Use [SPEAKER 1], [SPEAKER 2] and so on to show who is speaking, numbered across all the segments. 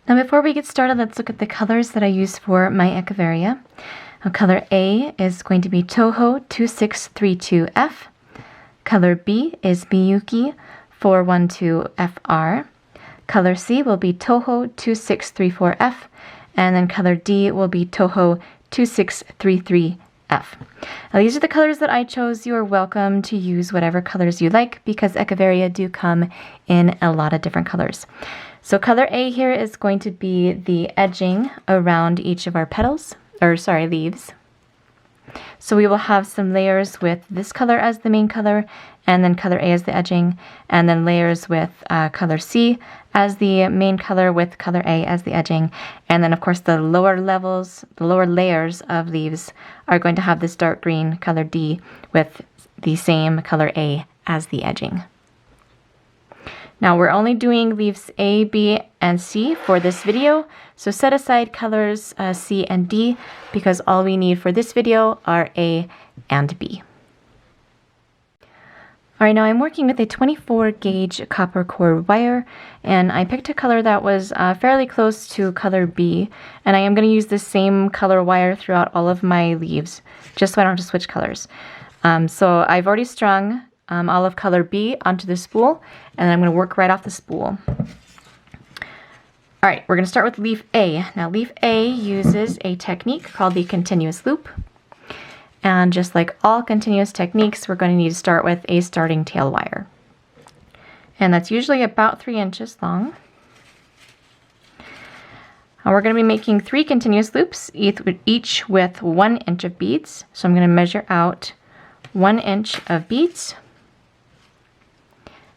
[SPEAKER 1] Now before we get started, let's look at the colors that I use for my Echeveria. Color A is going to be Toho 2632F. Color B is Miyuki 412FR. Color C will be Toho 2634F. And then color D will be Toho 2633F. Now these are the colors that I chose. You are welcome to use whatever colors you like because Echeveria do come in a lot of different colors. So color A here is going to be the edging around each of our petals, leaves. So we will have some layers with this color as the main color, and then color A as the edging, and then layers with color C as the main color with color A as the edging. And then of course the lower layers of leaves are going to have this dark green color D with the same color A as the edging. Now we're only doing leaves A, B, and C for this video, so set aside colors C and D because all we need for this video are A and B. Alright, now I'm working with a 24 gauge copper core wire, and I picked a color that was fairly close to color B, and I am going to use the same color wire throughout all of my leaves, just so I don't have to switch colors. So I've already strung all of color B onto the spool, and I'm going to work right off the spool. Alright, we're going to start with leaf A. Now leaf A uses a technique called the continuous loop. And just like all continuous techniques, we're going to need to start with a starting tail wire. And that's usually about 3 inches long. And we're going to be making 3 continuous loops, each with 1 inch of beads. So I'm going to measure out 1 inch of beads.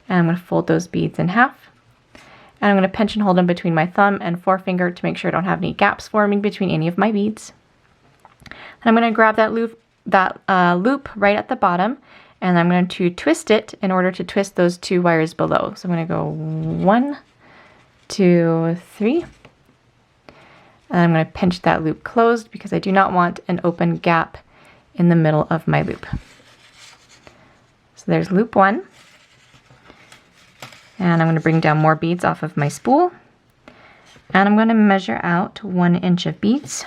[SPEAKER 1] And I'm going to fold those beads in half. And I'm going to pinch and hold them between my thumb and forefinger to make sure I don't have any gaps forming between any of my beads. And I'm going to grab that loop right at the bottom, and I'm going to twist it in order to twist those 2 wires below. So I'm going to go 1, 2, 3. And I'm going to pinch that loop closed because I do not want an open gap in the middle of my loop. So there's loop 1. And I'm going to bring down more beads off of my spool. And I'm going to measure out 1 inch of beads.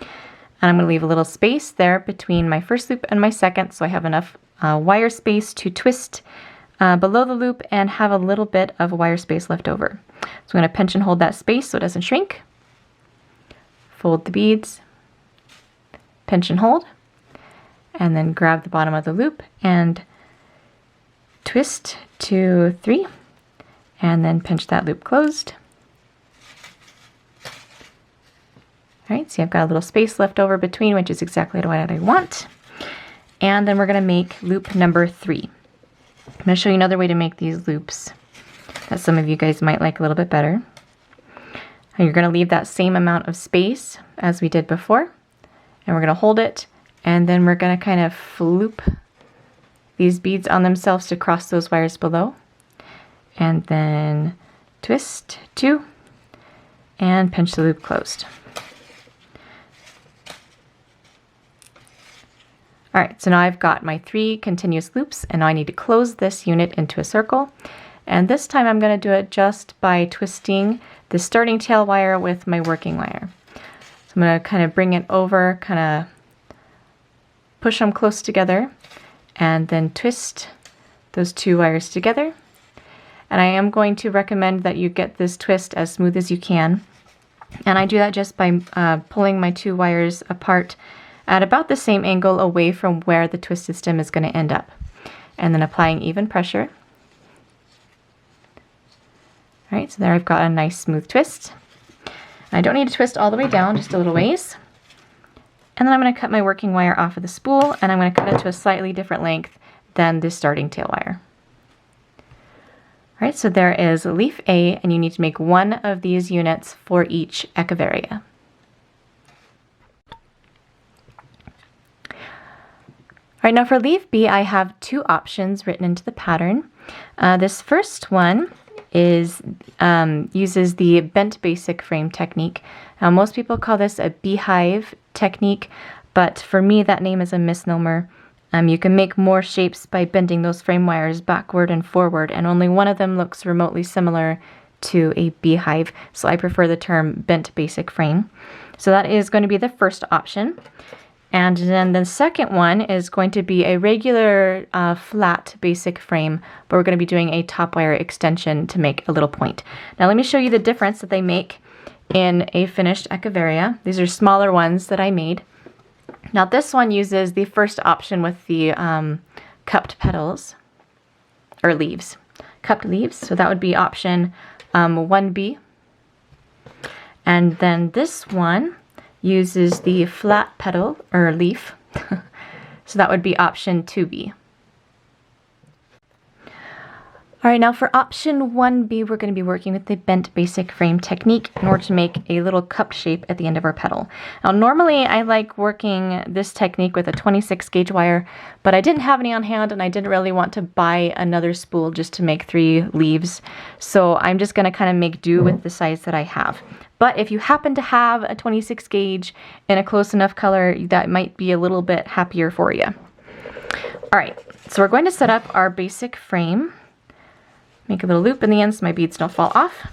[SPEAKER 1] And I'm going to leave a little space there between my first loop and my second, so I have enough wire space to twist below the loop and have a little bit of wire space left over. So I'm going to pinch and hold that space so it doesn't shrink. Fold the beads, pinch and hold, and then grab the bottom of the loop and twist 2, 3, and then pinch that loop closed. Alright, see I've got a little space left over between, which is exactly what I want. And then we're going to make loop number 3. I'm going to show you another way to make these loops that some of you guys might like a little bit better. And you're going to leave that same amount of space as we did before. And we're going to hold it, and then we're going to kind of loop these beads on themselves to cross those wires below. And then twist 2 and pinch the loop closed. Alright, so now I've got my 3 continuous loops, and now I need to close this unit into a circle. And this time I'm going to do it just by twisting the starting tail wire with my working wire. So I'm going to kind of bring it over, kind of push them close together, and then twist those 2 wires together. And I am going to recommend that you get this twist as smooth as you can. And I do that just by pulling my 2 wires apart at about the same angle away from where the twisted stem is going to end up. And then applying even pressure. Alright, so there I've got a nice smooth twist. I don't need to twist all the way down, just a little ways. And then I'm going to cut my working wire off of the spool, and I'm going to cut it to a slightly different length than the starting tail wire. Alright, so there is leaf A, and you need to make 1 of these units for each Echeveria. Alright, now for leaf B, I have 2 options written into the pattern. This first one is uses the bent basic frame technique. Now, most people call this a beehive technique, but for me that name is a misnomer. You can make more shapes by bending those frame wires backward and forward, and only one of them looks remotely similar to a beehive. So I prefer the term bent basic frame. So that is going to be the first option. And then the second one is going to be a regular flat basic frame, but we're going to be doing a top wire extension to make a little point. Now let me show you the difference that they make in a finished Echeveria. These are smaller ones that I made. Now this one uses the first option with the cupped petals, or leaves, cupped leaves. So that would be option 1B. And then this one uses the flat petal or leaf. So that would be option 2B. All right, now for option 1B, we're going to be working with the bent basic frame technique in order to make a little cup shape at the end of our petal. Now, normally I like working this technique with a 26 gauge wire, but I didn't have any on hand and I didn't really want to buy another spool just to make 3 leaves. So I'm just going to kind of make do with the size that I have. But if you happen to have a 26 gauge in a close enough color, that might be a little bit happier for you. All right, so we're going to set up our basic frame. Make a little loop in the end so my beads don't fall off.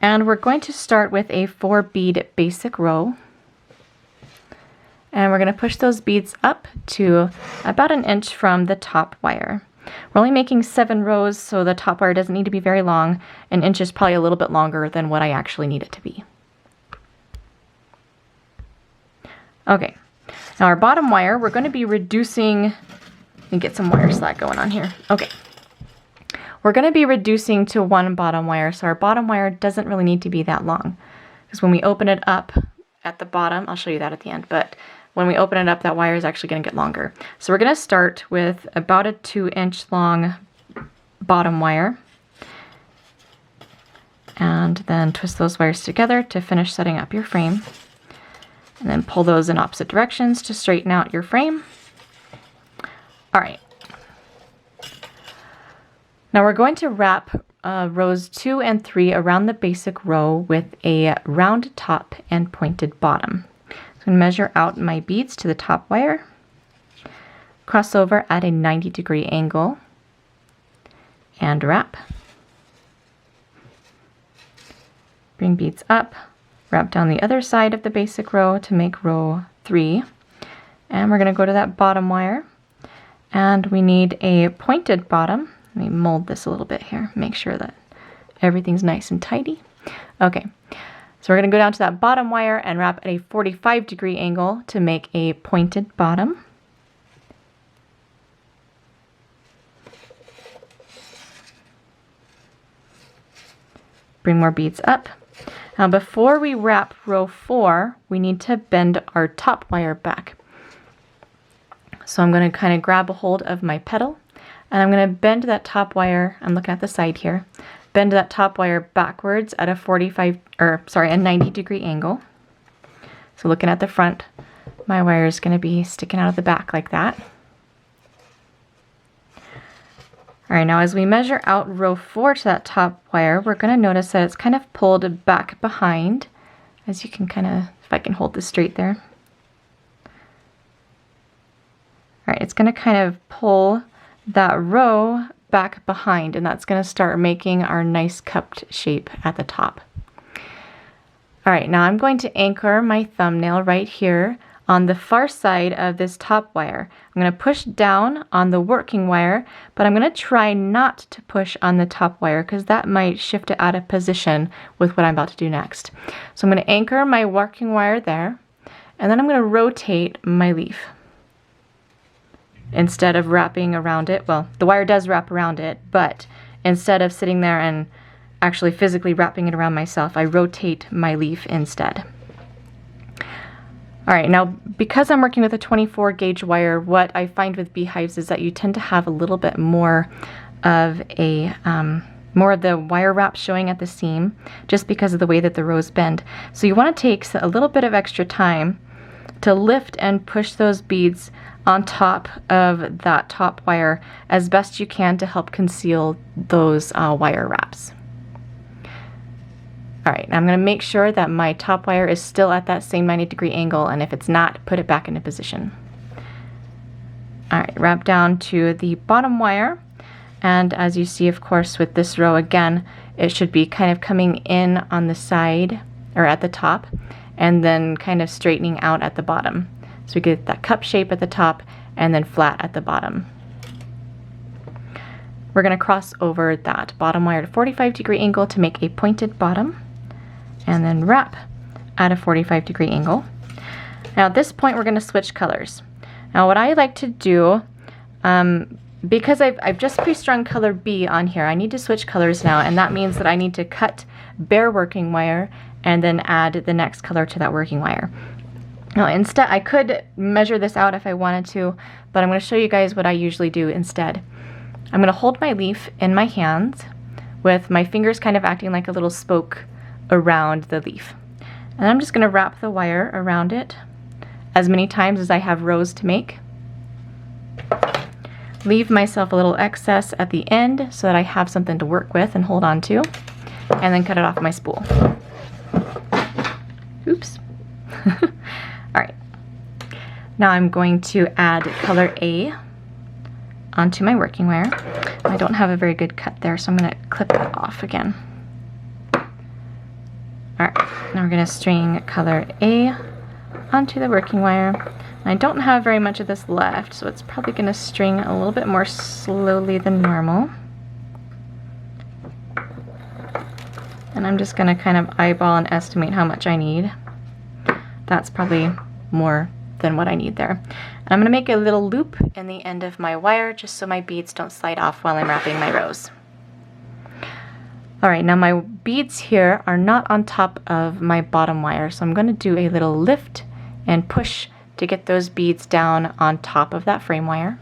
[SPEAKER 1] And we're going to start with a 4 bead basic row. And we're going to push those beads up to about 1 inch from the top wire. We're only making 7 rows, so the top wire doesn't need to be very long. 1 inch is probably a little bit longer than what I actually need it to be. Okay, now our bottom wire, we're going to be reducing, and get some wire slack going on here. Okay. We're going to be reducing to 1 bottom wire, so our bottom wire doesn't really need to be that long. Because when we open it up at the bottom, I'll show you that at the end, but when we open it up, that wire is actually going to get longer. So we're going to start with about a 2 inch long bottom wire. And then twist those wires together to finish setting up your frame. And then pull those in opposite directions to straighten out your frame. All right. Now we're going to wrap rows 2 and 3 around the basic row with a round top and pointed bottom. So I'm going to measure out my beads to the top wire, cross over at a 90-degree angle, and wrap. Bring beads up, wrap down the other side of the basic row to make row 3. And we're going to go to that bottom wire, and we need a pointed bottom. Let me mold this a little bit here, make sure that everything's nice and tidy. Okay, so we're going to go down to that bottom wire and wrap at a 45-degree angle to make a pointed bottom. Bring more beads up. Now before we wrap row 4, we need to bend our top wire back. So I'm going to kind of grab a hold of my petal. And I'm going to bend that top wire, I'm looking at the side here, bend that top wire backwards at a 90-degree angle. So looking at the front, my wire is going to be sticking out of the back like that. All right, now as we measure out row 4 to that top wire, we're going to notice that it's kind of pulled back behind, as you can kind of, if I can hold this straight there. All right, it's going to kind of pull that row back behind, and that's going to start making our nice cupped shape at the top. All right, now I'm going to anchor my thumbnail right here on the far side of this top wire. I'm going to push down on the working wire, but I'm going to try not to push on the top wire because that might shift it out of position with what I'm about to do next. So I'm going to anchor my working wire there, and then I'm going to rotate my leaf. Instead of wrapping around it, well, the wire does wrap around it, but instead of sitting there and actually physically wrapping it around myself, I rotate my leaf instead. All right, now because I'm working with a 24 gauge wire, what I find with beehives is that you tend to have a little bit more of a more of the wire wrap showing at the seam, just because of the way that the rows bend. So you want to take a little bit of extra time to lift and push those beads on top of that top wire as best you can to help conceal those wire wraps. All right, I'm going to make sure that my top wire is still at that same 90-degree angle, and if it's not, put it back into position. All right, wrap down to the bottom wire, and as you see, of course, with this row again, it should be kind of coming in on the side or at the top and then kind of straightening out at the bottom. So we get that cup shape at the top and then flat at the bottom. We're going to cross over that bottom wire at a 45-degree angle to make a pointed bottom and then wrap at a 45-degree angle. Now at this point we're going to switch colors. Now what I like to do, because I've just pre-strung color B on here, I need to switch colors now, and that means that I need to cut bare working wire and then add the next color to that working wire. Now instead, I could measure this out if I wanted to, but I'm going to show you guys what I usually do instead. I'm going to hold my leaf in my hands with my fingers kind of acting like a little spoke around the leaf. And I'm just going to wrap the wire around it as many times as I have rows to make. Leave myself a little excess at the end so that I have something to work with and hold on to, and then cut it off my spool. Oops. Alright. Now I'm going to add color A onto my working wire. I don't have a very good cut there, so I'm going to clip it off again. Alright, now we're going to string color A onto the working wire. I don't have very much of this left, so it's probably going to string a little bit more slowly than normal. And I'm just going to kind of eyeball and estimate how much I need. That's probably more than what I need there. And I'm going to make a little loop in the end of my wire just so my beads don't slide off while I'm wrapping my rows. Alright, now my beads here are not on top of my bottom wire, so I'm going to do a little lift and push to get those beads down on top of that frame wire.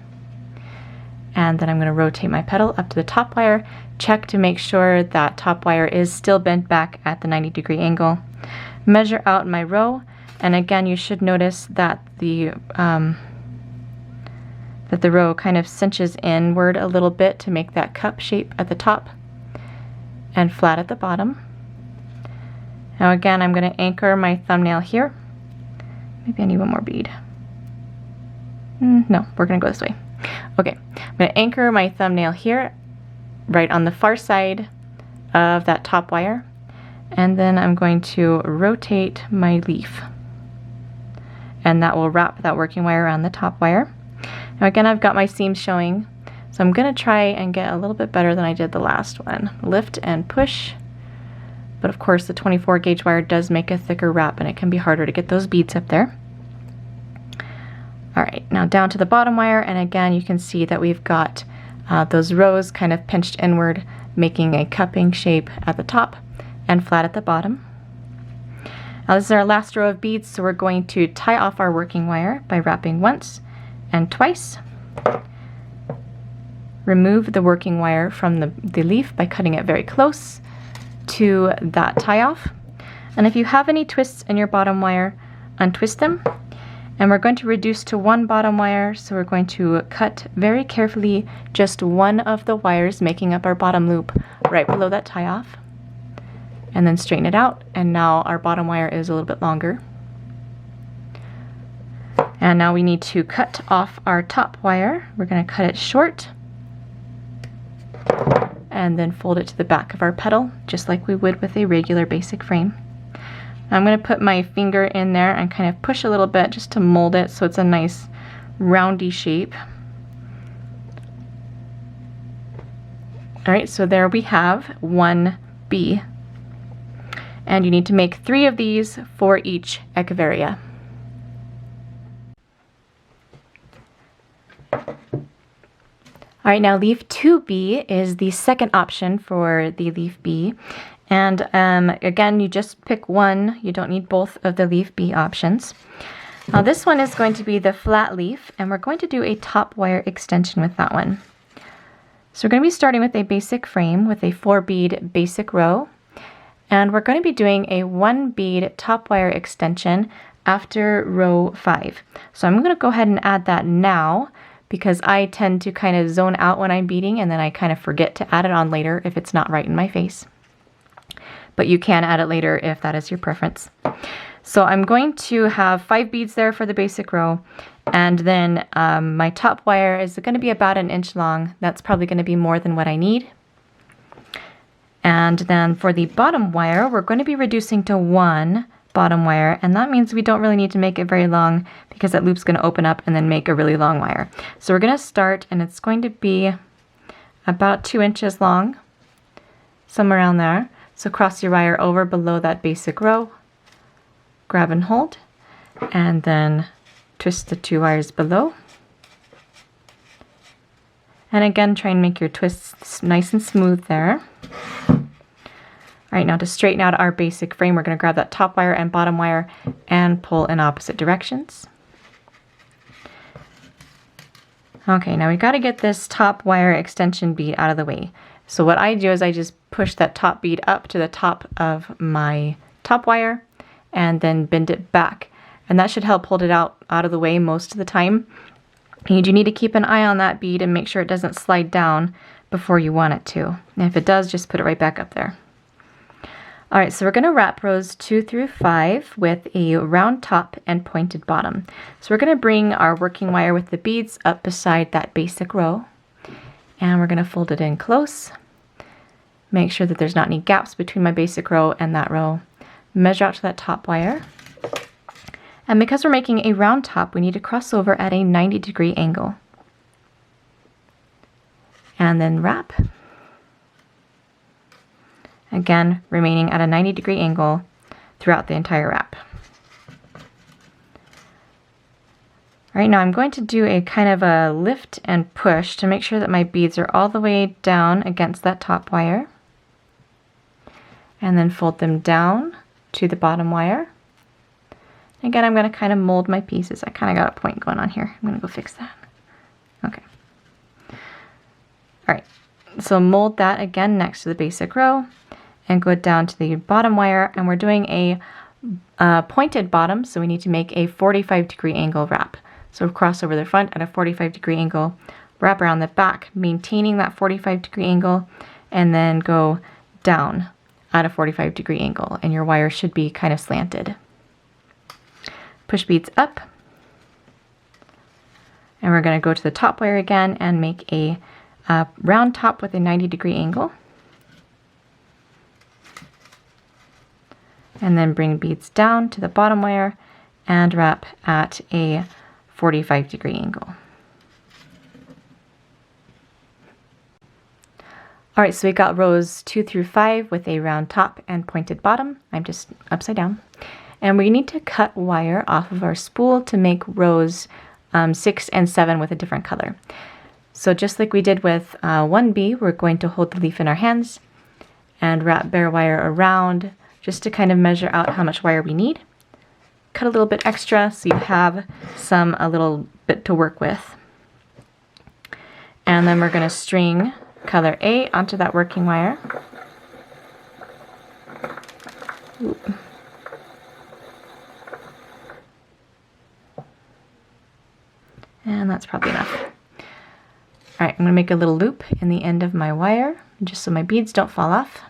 [SPEAKER 1] And then I'm going to rotate my petal up to the top wire, check to make sure that top wire is still bent back at the 90-degree angle. Measure out my row, and again you should notice that the row kind of cinches inward a little bit to make that cup shape at the top and flat at the bottom. Now again I'm going to anchor my thumbnail here. Maybe I need one more bead. No, we're going to go this way. Okay, I'm going to anchor my thumbnail here, right on the far side of that top wire, and then I'm going to rotate my leaf. And that will wrap that working wire around the top wire. Now again, I've got my seams showing, so I'm going to try and get a little bit better than I did the last one. Lift and push. But of course the 24 gauge wire does make a thicker wrap and it can be harder to get those beads up there. Alright, now down to the bottom wire, and again you can see that we've got those rows kind of pinched inward, making a cupping shape at the top and flat at the bottom. Now this is our last row of beads, so we're going to tie off our working wire by wrapping once and twice. Remove the working wire from the leaf by cutting it very close to that tie off. And if you have any twists in your bottom wire, untwist them. And we're going to reduce to one bottom wire, so we're going to cut very carefully just one of the wires making up our bottom loop right below that tie off. And then straighten it out, and now our bottom wire is a little bit longer. And now we need to cut off our top wire. We're going to cut it short and then fold it to the back of our petal, just like we would with a regular basic frame. I'm going to put my finger in there and kind of push a little bit just to mold it so it's a nice roundy shape. Alright, so there we have one bee. And you need to make 3 of these for each Echeveria. Alright, now leaf 2B is the second option for the leaf B. And again, you just pick one. You don't need both of the leaf B options. Now this one is going to be the flat leaf, and we're going to do a top wire extension with that one. So we're going to be starting with a basic frame with a 4-bead basic row. And we're going to be doing a 1-bead top wire extension after row 5. So I'm going to go ahead and add that now, because I tend to kind of zone out when I'm beading, and then I kind of forget to add it on later if it's not right in my face. But you can add it later if that is your preference. So I'm going to have 5 beads there for the basic row, and then my top wire is going to be about 1 inch long. That's probably going to be more than what I need. And then for the bottom wire, we're going to be reducing to 1 bottom wire, and that means we don't really need to make it very long because that loop's going to open up and then make a really long wire. So we're going to start, and it's going to be about 2 inches long, somewhere around there. So cross your wire over below that basic row, grab and hold, and then twist the 2 wires below. And again, try and make your twists nice and smooth there. All right, now to straighten out our basic frame, we're going to grab that top wire and bottom wire and pull in opposite directions. Okay, now we got to get this top wire extension bead out of the way. So what I do is I just push that top bead up to the top of my top wire and then bend it back. And that should help hold it out of the way most of the time. You do need to keep an eye on that bead and make sure it doesn't slide down before you want it to. And if it does, just put it right back up there. All right, so we're going to wrap rows 2 through 5 with a round top and pointed bottom. So we're going to bring our working wire with the beads up beside that basic row. And we're going to fold it in close. Make sure that there's not any gaps between my basic row and that row. Measure out to that top wire. And because we're making a round top, we need to cross over at a 90-degree angle. And then wrap. Again, remaining at a 90-degree angle throughout the entire wrap. Right now I'm going to do a kind of a lift and push to make sure that my beads are all the way down against that top wire. And then fold them down to the bottom wire. Again, I'm going to kind of mold my pieces. I kind of got a point going on here. I'm going to go fix that. Okay. All right. So mold that again next to the basic row and go down to the bottom wire. And we're doing a pointed bottom, so we need to make a 45-degree angle wrap. So cross over the front at a 45-degree angle, wrap around the back, maintaining that 45-degree angle, and then go down at a 45-degree angle. And your wire should be kind of slanted. Push beads up, and we're going to go to the top wire again and make a round top with a 90-degree angle, and then bring beads down to the bottom wire and wrap at a 45-degree angle. All right, so we got rows 2 through 5 with a round top and pointed bottom. I'm just upside down. And we need to cut wire off of our spool to make rows 6 and 7 with a different color. So just like we did with 1B, we're going to hold the leaf in our hands and wrap bare wire around just to kind of measure out how much wire we need. Cut a little bit extra so you have a little bit to work with. And then we're going to string color A onto that working wire. Ooh. And that's probably enough. All right, I'm going to make a little loop in the end of my wire, just so my beads don't fall off.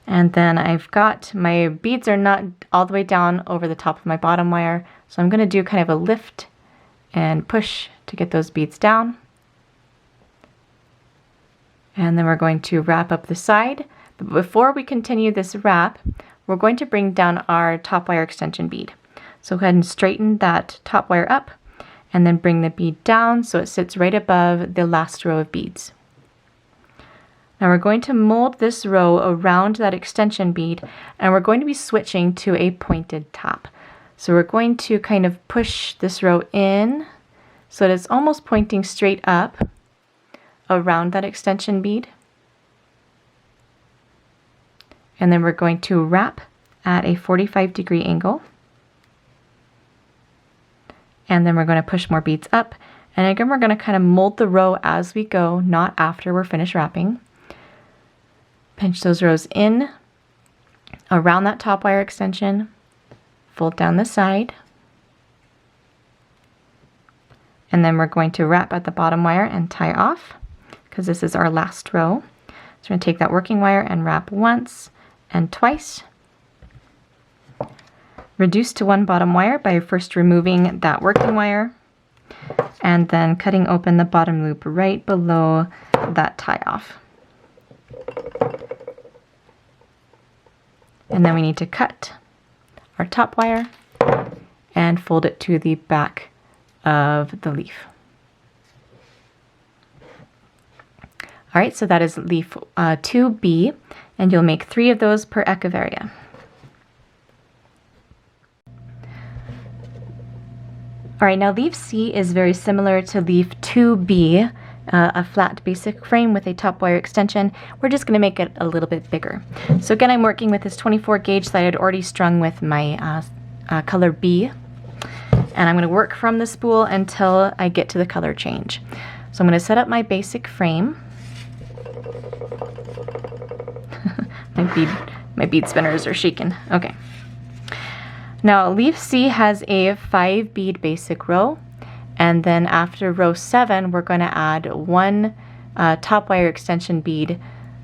[SPEAKER 1] And then I've got, my beads are not all the way down over the top of my bottom wire, so I'm going to do kind of a lift and push to get those beads down. And then we're going to wrap up the side. But before we continue this wrap, we're going to bring down our top wire extension bead. So go ahead and straighten that top wire up, and then bring the bead down so it sits right above the last row of beads. Now we're going to mold this row around that extension bead, and we're going to be switching to a pointed top. So we're going to kind of push this row in so that it's almost pointing straight up around that extension bead. And then we're going to wrap at a 45-degree angle. And then we're going to push more beads up. And again, we're going to kind of mold the row as we go, not after we're finished wrapping. Pinch those rows in around that top wire extension. Fold down the side. And then we're going to wrap at the bottom wire and tie off, because this is our last row. So we're going to take that working wire and wrap once and twice. Reduce to 1 bottom wire by first removing that working wire and then cutting open the bottom loop right below that tie off. And then we need to cut our top wire and fold it to the back of the leaf. All right, so that is leaf 2B, and you'll make 3 of those per Echeveria. All right, now leaf C is very similar to leaf 2B, a flat basic frame with a top wire extension. We're just going to make it a little bit bigger. So again, I'm working with this 24 gauge that I had already strung with my color B, and I'm going to work from the spool until I get to the color change. So I'm going to set up my basic frame. My bead spinners are shaking. Okay. Now leaf C has a 5 bead basic row, and then after row 7 we're going to add 1 top wire extension bead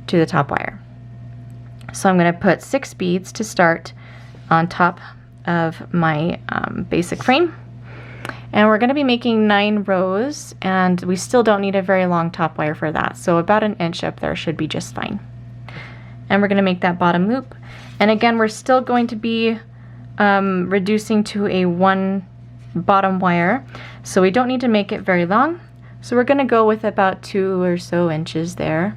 [SPEAKER 1] to the top wire. So I'm going to put 6 beads to start on top of my basic frame, and we're going to be making 9 rows, and we still don't need a very long top wire for that, so about 1 inch up there should be just fine. And we're going to make that bottom loop, and again we're still going to be reducing to a 1 bottom wire, so we don't need to make it very long. So we're going to go with about 2 or so inches there.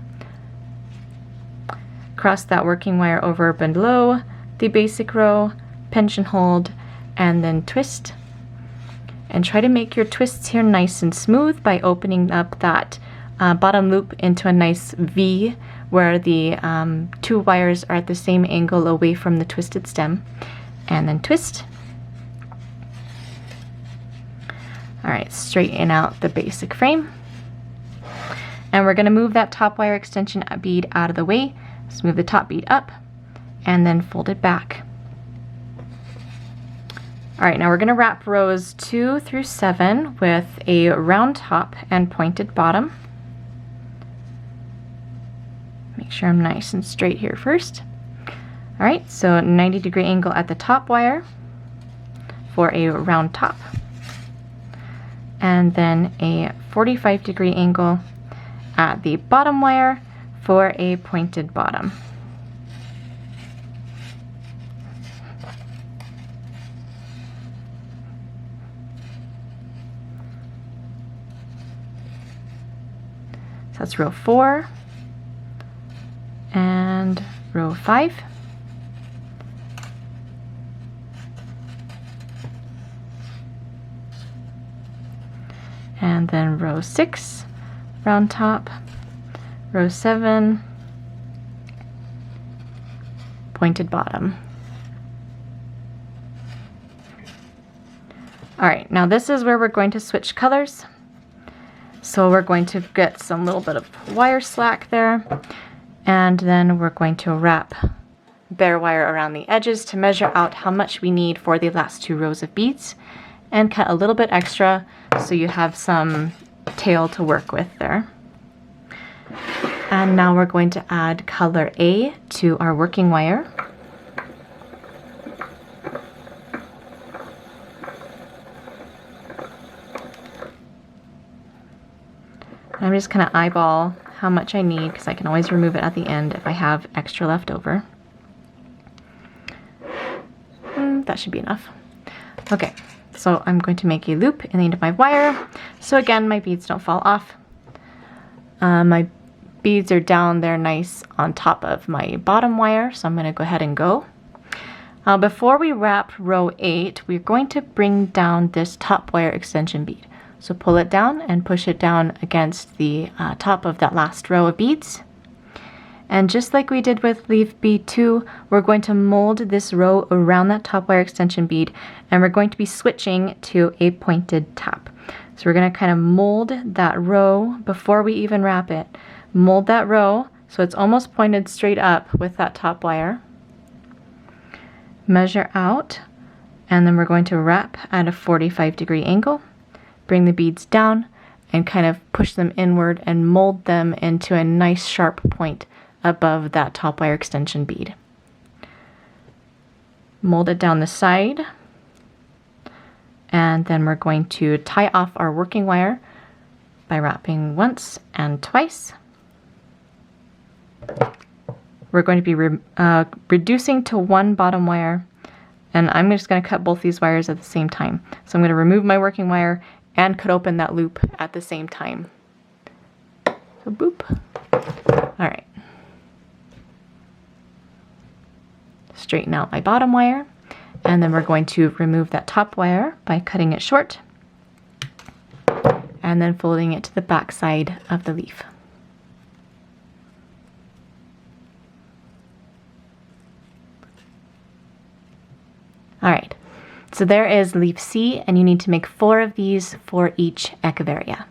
[SPEAKER 1] Cross that working wire over below the basic row, pinch and hold, and then twist. And try to make your twists here nice and smooth by opening up that bottom loop into a nice V, where the 2 wires are at the same angle away from the twisted stem. And then twist. All right, straighten out the basic frame. And we're going to move that top wire extension bead out of the way. Let's move the top bead up and then fold it back. All right, now we're going to wrap rows 2 through 7 with a round top and pointed bottom. Make sure I'm nice and straight here first. All right, so 90-degree angle at the top wire for a round top, and then a 45-degree angle at the bottom wire for a pointed bottom. So that's row 4 and row 5. And then row 6, round top, row 7, pointed bottom. All right, now this is where we're going to switch colors. So we're going to get some little bit of wire slack there, and then we're going to wrap bare wire around the edges to measure out how much we need for the last 2 rows of beads, and cut a little bit extra so you have some tail to work with there. And now we're going to add color A to our working wire. And I'm just going to eyeball how much I need, because I can always remove it at the end if I have extra left over. That should be enough. Okay. So I'm going to make a loop in the end of my wire, so again my beads don't fall off. My beads are down there nice on top of my bottom wire, so I'm going to go ahead and go. Before we wrap row 8, we're going to bring down this top wire extension bead. So pull it down and push it down against the top of that last row of beads. And just like we did with leaf B2, we're going to mold this row around that top wire extension bead, and we're going to be switching to a pointed top. So we're going to kind of mold that row before we even wrap it. Mold that row so it's almost pointed straight up with that top wire. Measure out, and then we're going to wrap at a 45-degree angle. Bring the beads down and kind of push them inward and mold them into a nice sharp point above that top wire extension bead. Mold it down the side, and then we're going to tie off our working wire by wrapping once and twice. we're going to be reducing to one bottom wire, and I'm just going to cut both these wires at the same time. So I'm going to remove my working wire and cut open that loop at the same time. So boop. All right. Straighten out my bottom wire, and then we're going to remove that top wire by cutting it short and then folding it to the back side of the leaf. All right, so there is leaf C, and you need to make 4 of these for each Echeveria.